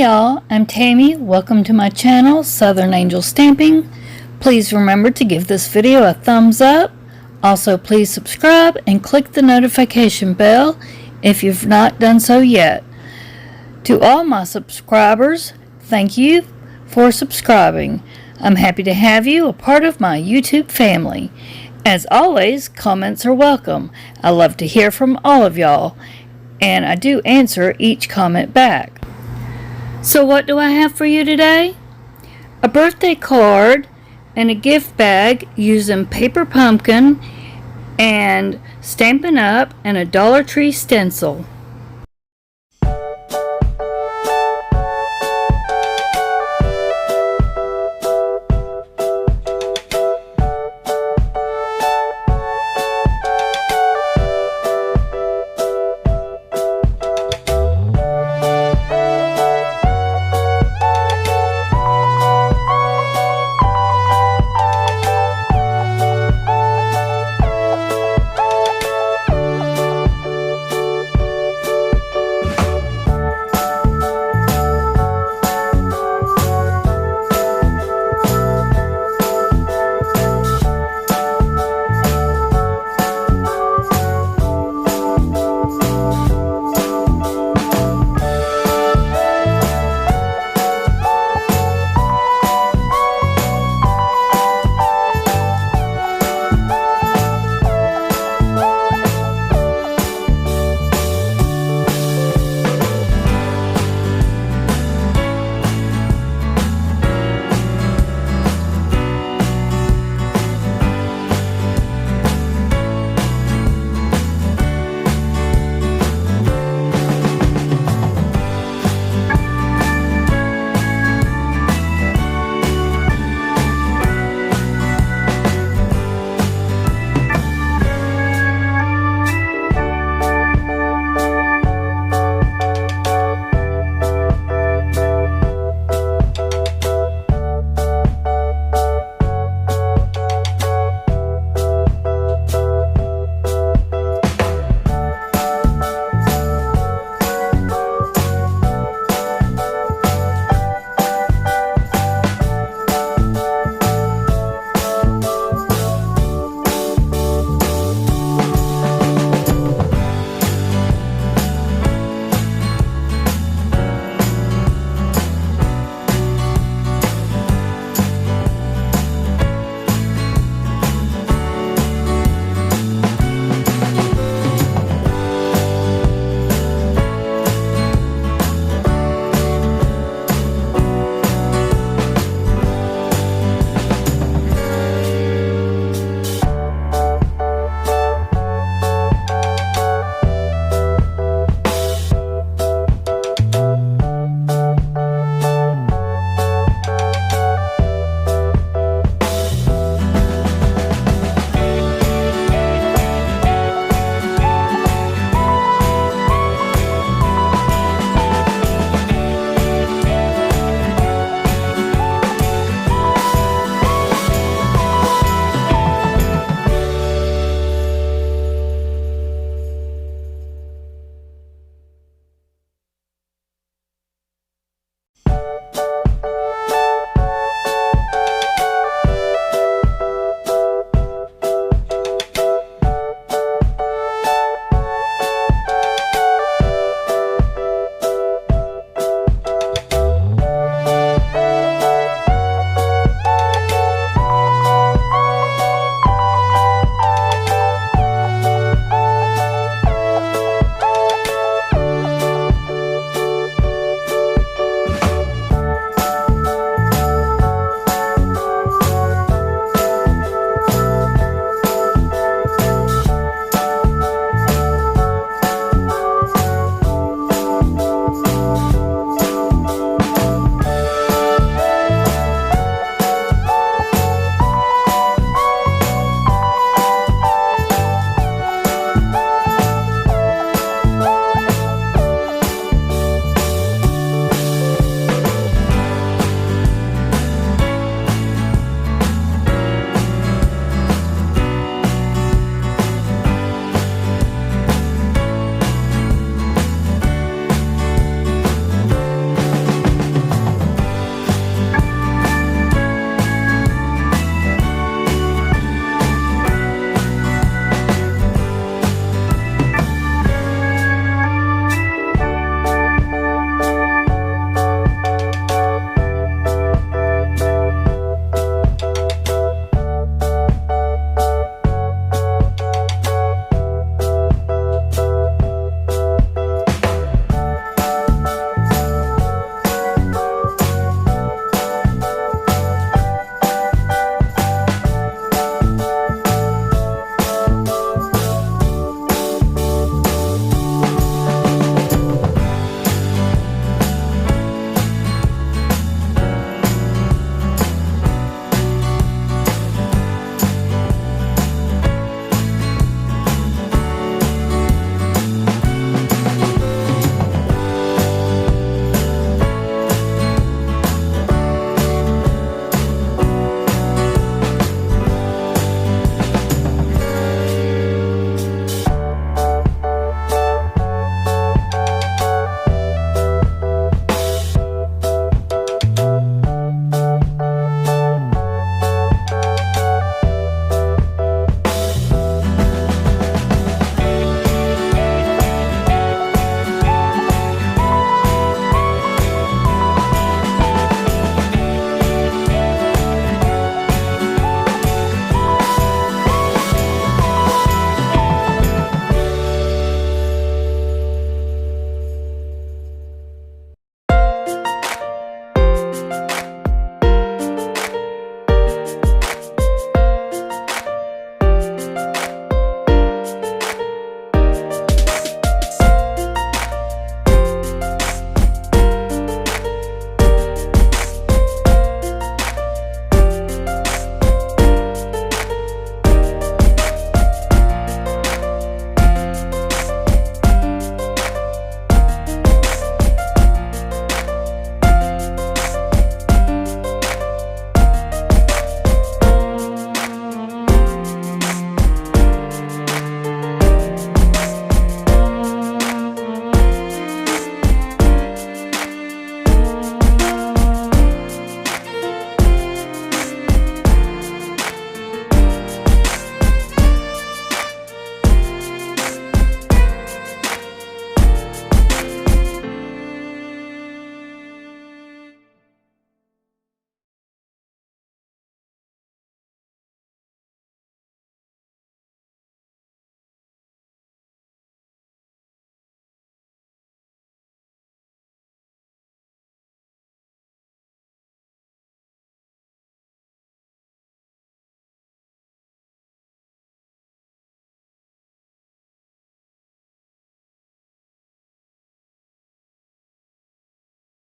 y'all, I'm Tammy. Welcome to my channel, Southern Angel Stamping. Please remember to give this video a thumbs up. Also, please subscribe and click the notification bell if you've not done so yet. To all my subscribers, thank you for subscribing. I'm happy to have you a part of my YouTube family. As always, comments are welcome. I love to hear from all of y'all, and I do answer each comment back. So what do I have for you today? A birthday card and a gift bag using paper pumpkin and Stampin' Up! And a Dollar Tree stencil.